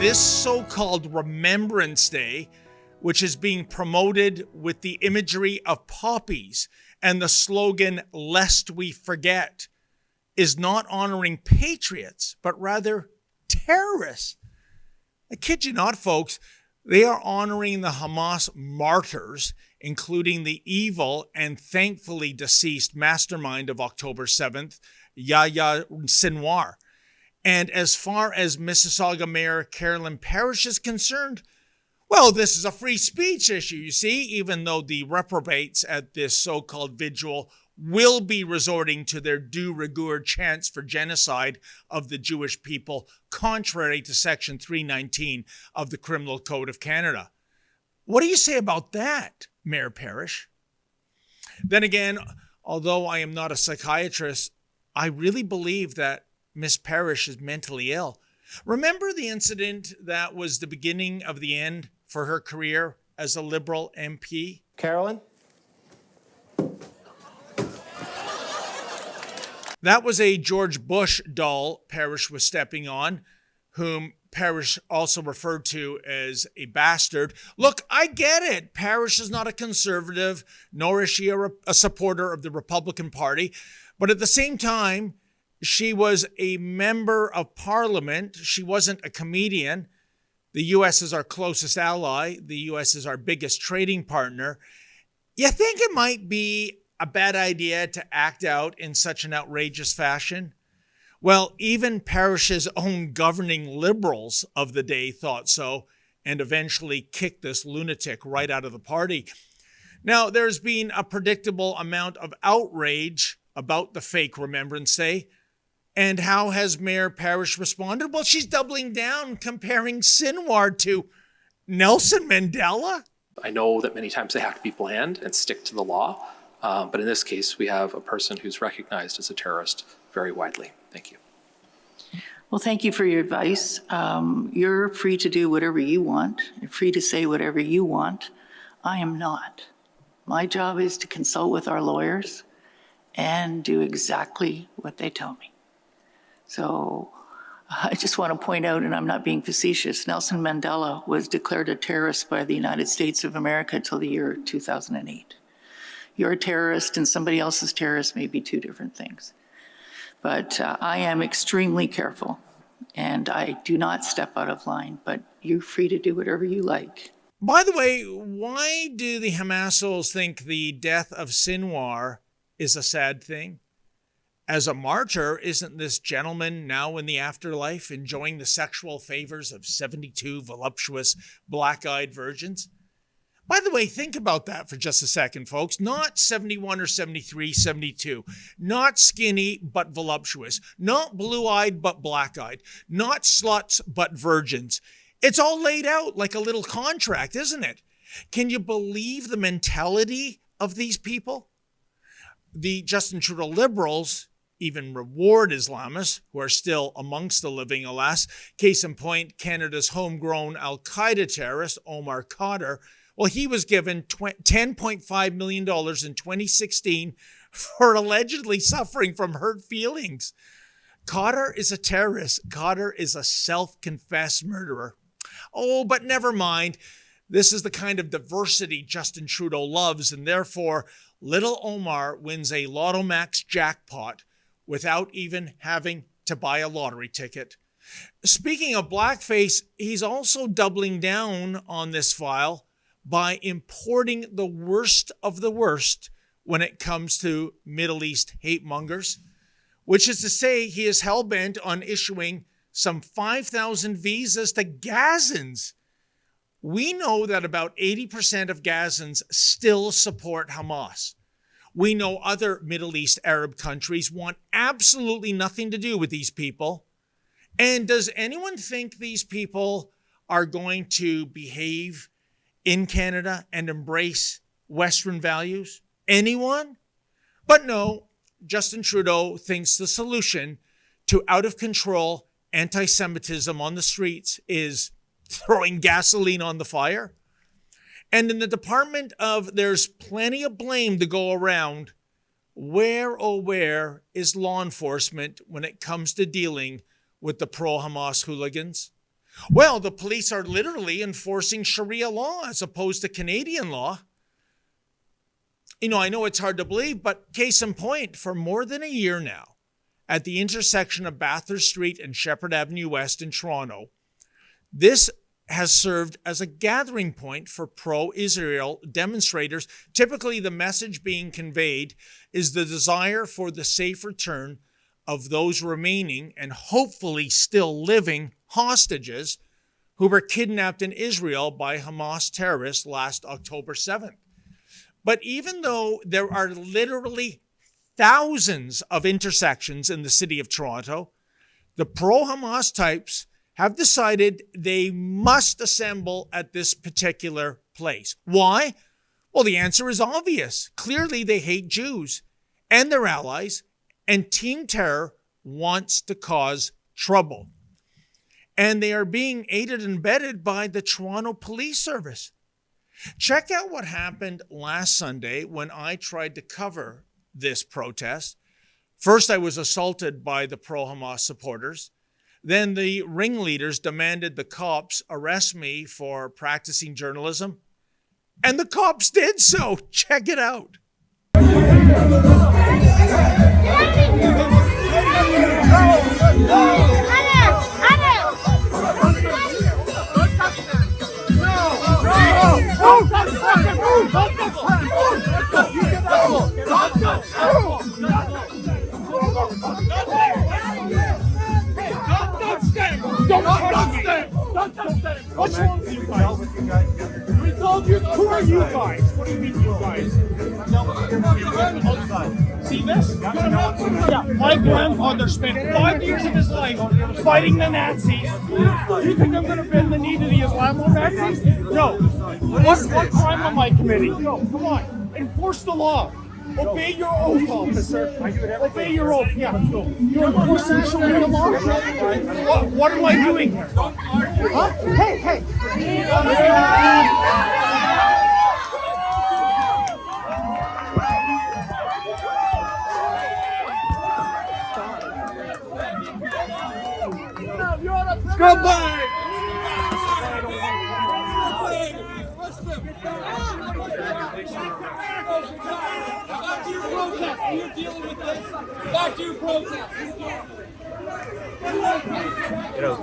this so-called Remembrance Day, which is being promoted with the imagery of poppies and the slogan, "Lest we forget," is not honoring patriots, but rather terrorists. I kid you not, folks. They are honoring the Hamas martyrs, including the evil and thankfully deceased mastermind of October 7th, Yahya Sinwar. And as far as Mississauga Mayor Carolyn Parrish is concerned, well, this is a free speech issue, you see, even though the reprobates at this so-called vigil will be resorting to their de rigueur chants for genocide of the Jewish people, contrary to Section 319 of the Criminal Code of Canada. What do you say about that, Mayor Parrish? Then again, although I am not a psychiatrist, I really believe that Miss Parrish is mentally ill. Remember the incident that was the beginning of the end for her career as a Liberal MP? Carolyn? That was a George Bush doll Parrish was stepping on, whom Parrish also referred to as a bastard. Look, I get it. Parrish is not a conservative, nor is she a supporter of the Republican Party. But at the same time, she was a member of Parliament. She wasn't a comedian. The U.S. is our closest ally. The U.S. is our biggest trading partner. You think it might be a bad idea to act out in such an outrageous fashion? Well, even Parrish's own governing Liberals of the day thought so, and eventually kicked this lunatic right out of the party. Now, there's been a predictable amount of outrage about the fake Remembrance Day. And how has Mayor Parrish responded? Well, she's doubling down, comparing Sinwar to Nelson Mandela. I know that many times they have to be bland and stick to the law. But in this case, we have a person who's recognized as a terrorist very widely. Thank you. Well, thank you for your advice. You're free to do whatever you want. You're free to say whatever you want. I am not. My job is to consult with our lawyers and do exactly what they tell me. So I just want to point out, and I'm not being facetious, Nelson Mandela was declared a terrorist by the United States of America till the year 2008. You're a terrorist and somebody else's terrorist may be two different things. But I am extremely careful and I do not step out of line, but you're free to do whatever you like. By the way, why do the Hamasos think the death of Sinwar is a sad thing? As a martyr, isn't this gentleman now in the afterlife enjoying the sexual favors of 72 voluptuous black-eyed virgins? By the way, think about that for just a second, folks. Not 71 or 73, 72. Not skinny, but voluptuous. Not blue-eyed, but black-eyed. Not sluts, but virgins. It's all laid out like a little contract, isn't it? Can you believe the mentality of these people? The Justin Trudeau Liberals even reward Islamists who are still amongst the living, alas. Case in point, Canada's homegrown al-Qaeda terrorist, Omar Khadr. Well, he was given $10.5 million in 2016 for allegedly suffering from hurt feelings. Khadr is a terrorist. Khadr is a self-confessed murderer. Oh, but never mind. This is the kind of diversity Justin Trudeau loves, and therefore, little Omar wins a Lotto Max jackpot without even having to buy a lottery ticket. Speaking of blackface, he's also doubling down on this file by importing the worst of the worst when it comes to Middle East hate mongers, which is to say he is hell-bent on issuing some 5,000 visas to Gazans. We know that about 80% of Gazans still support Hamas. We know other Middle East Arab countries want absolutely nothing to do with these people. And does anyone think these people are going to behave in Canada and embrace Western values? Anyone? But no, Justin Trudeau thinks the solution to out-of-control anti-Semitism on the streets is throwing gasoline on the fire. And in the department of there's plenty of blame to go around, where, oh where, is law enforcement when it comes to dealing with the pro-Hamas hooligans? Well, the police are literally enforcing Sharia law as opposed to Canadian law. I know it's hard to believe, but case in point, for more than a year now, at the intersection of Bathurst Street and Shepherd Avenue West in Toronto, this has served as a gathering point for pro-Israel demonstrators. Typically, the message being conveyed is the desire for the safe return of those remaining and hopefully still living hostages who were kidnapped in Israel by Hamas terrorists last October 7th. But even though there are literally thousands of intersections in the city of Toronto, the pro-Hamas types have decided they must assemble at this particular place. Why? Well, the answer is obvious. Clearly, they hate Jews and their allies, and Team Terror wants to cause trouble. And they are being aided and abetted by the Toronto Police Service. Check out what happened last Sunday when I tried to cover this protest. First, I was assaulted by the pro-Hamas supporters. Then the ringleaders demanded the cops arrest me for practicing journalism. And the cops did so. Check it out. What's wrong with you guys? We told you, who are you guys? What do you mean, you guys? See this? Yeah, my grandfather spent 5 years of his life fighting the Nazis. You think I'm going to bend the knee to the Islamo-Nazis? No. What crime am I committing? No, come on. Enforce the law. Obey your oath, officer. Obey your oath. Yeah, let's go. You're enforcing Sharia law? What am I doing here? Huh? Hey! Go back! Back to your protest. Are you dealing with this? Back to your protest. Get out.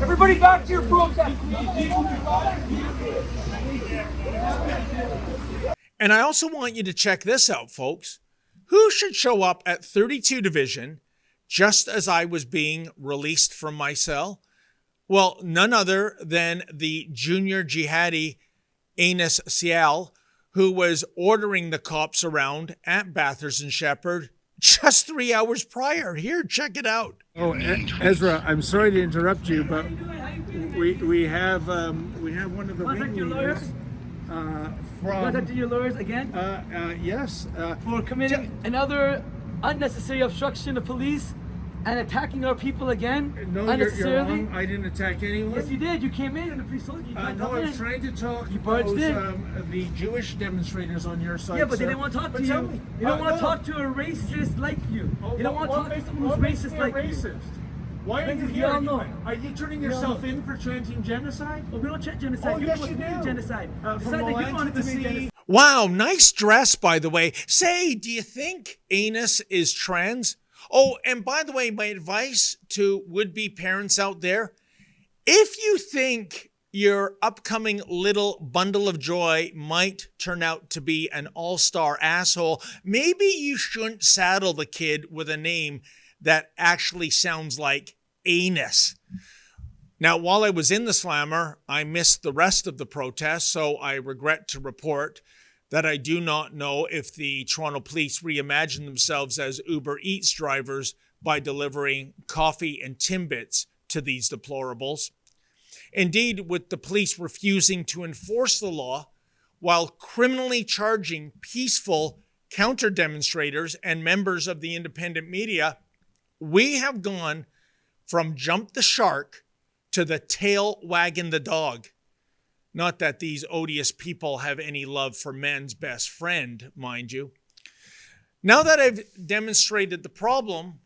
Everybody back to your protest. And I also want you to check this out, folks. Who should show up at 32 Division just as I was being released from my cell? Well, none other than the junior jihadi Anis Sial, who was ordering the cops around at Bathurst and Shepherd just 3 hours prior. Here, check it out. Oh, Ezra, I'm sorry to interrupt you, but we have one of the ringleaders Contact your lawyers again yes, for committing another unnecessary obstruction of police and attacking our people again no, unnecessarily. you're wrong. I didn't attack anyone. Yes, you did. You came in and the police told you. You can't No, come I in. was trying to talk You to barged those, in. the Jewish demonstrators on your side. Yeah, but sir. they didn't want to talk to But tell you. me. You don't want to No. talk to a racist like you. You don't want to talk to someone who's what makes racist me a like you. racist? Why are you Because we here? all know. Are you turning yourself in for chanting genocide? Well, we don't check genocide. Oh, You're yes, supposed you to be do. genocide. From Besides the that, you land wanted to to the make sea. genocide. Wow, nice dress, by the way. Say, do you think Anis is trans? Oh, and by the way, my advice to would-be parents out there, if you think your upcoming little bundle of joy might turn out to be an all-star asshole, maybe you shouldn't saddle the kid with a name that actually sounds like Anus. Now, while I was in the slammer, I missed the rest of the protest, so I regret to report that I do not know if the Toronto Police reimagine themselves as Uber Eats drivers by delivering coffee and Timbits to these deplorables. Indeed, with the police refusing to enforce the law while criminally charging peaceful counter-demonstrators and members of the independent media, we have gone from jump the shark to the tail wagging the dog. Not that these odious people have any love for man's best friend, mind you. Now that I've demonstrated the problem,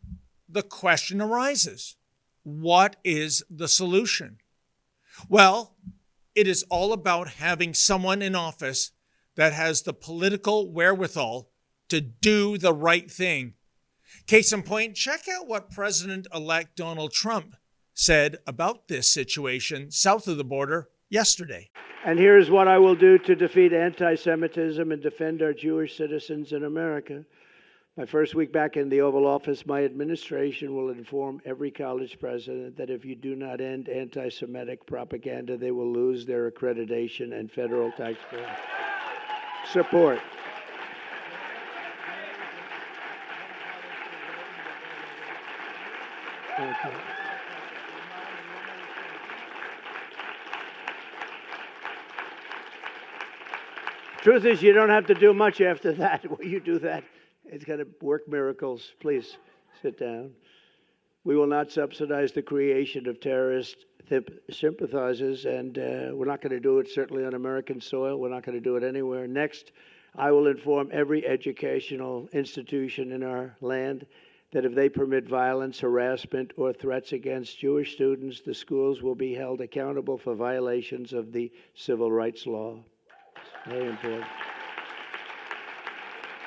the question arises, what is the solution? Well, it is all about having someone in office that has the political wherewithal to do the right thing. Case in point, check out what President-elect Donald Trump said about this situation south of the border yesterday. And here's what I will do to defeat anti-Semitism and defend our Jewish citizens in America. My first week back in the Oval Office, my administration will inform every college president that if you do not end anti-Semitic propaganda, they will lose their accreditation and federal taxpayer support. Okay. Truth is, you don't have to do much after that. When you do that, it's going to work miracles. Please sit down. We will not subsidize the creation of terrorist sympathizers, and we're not going to do it certainly on American soil. We're not going to do it anywhere. Next, I will inform every educational institution in our land that if they permit violence, harassment, or threats against Jewish students, the schools will be held accountable for violations of the civil rights law. Very important.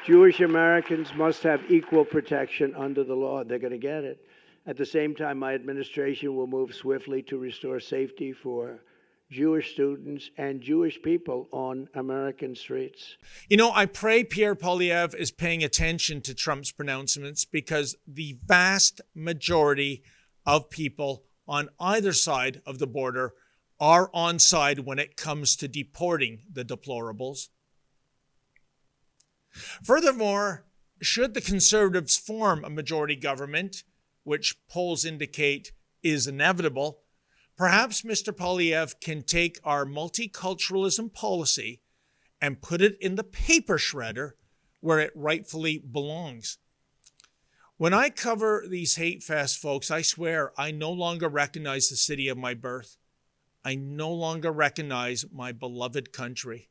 Jewish Americans must have equal protection under the law. They're going to get it. At the same time, my administration will move swiftly to restore safety for Jewish students and Jewish people on American streets. You know, I pray Pierre Poilievre is paying attention to Trump's pronouncements, because the vast majority of people on either side of the border are on side when it comes to deporting the deplorables. Furthermore, should the Conservatives form a majority government, which polls indicate is inevitable, perhaps Mr. Poilievre can take our multiculturalism policy and put it in the paper shredder where it rightfully belongs. When I cover these hate fests, folks, I swear I no longer recognize the city of my birth. I no longer recognize my beloved country.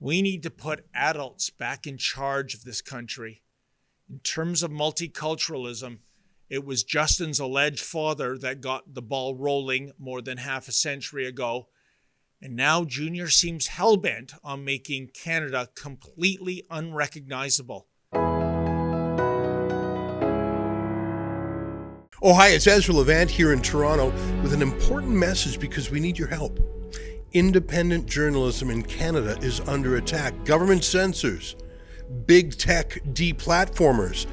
We need to put adults back in charge of this country. In terms of multiculturalism, it was Justin's alleged father that got the ball rolling more than half a century ago. And now Junior seems hell-bent on making Canada completely unrecognizable. Oh, hi, it's Ezra Levant here in Toronto with an important message because we need your help. Independent journalism in Canada is under attack. Government censors, big tech deplatformers,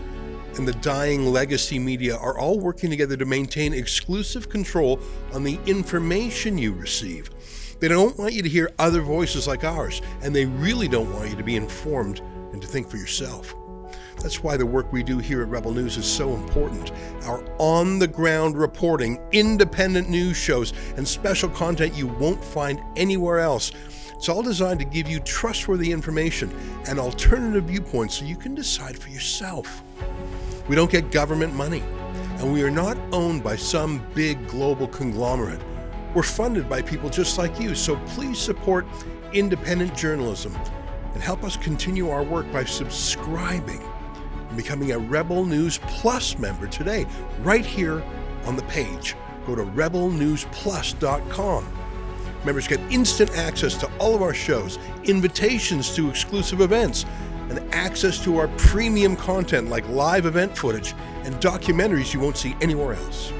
and the dying legacy media are all working together to maintain exclusive control on the information you receive. They don't want you to hear other voices like ours, and they really don't want you to be informed and to think for yourself. That's why the work we do here at Rebel News is so important. Our on-the-ground reporting, independent news shows, and special content you won't find anywhere else. It's all designed to give you trustworthy information and alternative viewpoints so you can decide for yourself. We don't get government money, and we are not owned by some big global conglomerate. We're funded by people just like you, so please support independent journalism and help us continue our work by subscribing and becoming a Rebel News Plus member today, right here on the page. Go to rebelnewsplus.com. Members get instant access to all of our shows, invitations to exclusive events, and access to our premium content like live event footage and documentaries you won't see anywhere else.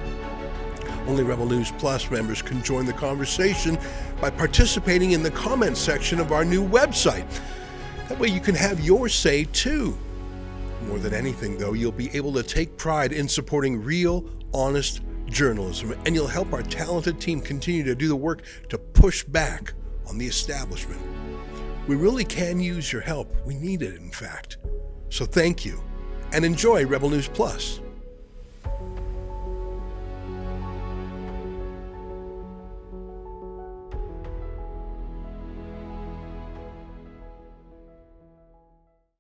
Only Rebel News Plus members can join the conversation by participating in the comments section of our new website. That way you can have your say too. More than anything, though, you'll be able to take pride in supporting real, honest journalism, and you'll help our talented team continue to do the work to push back on the establishment. We really can use your help. We need it, in fact. So thank you, and enjoy Rebel News Plus.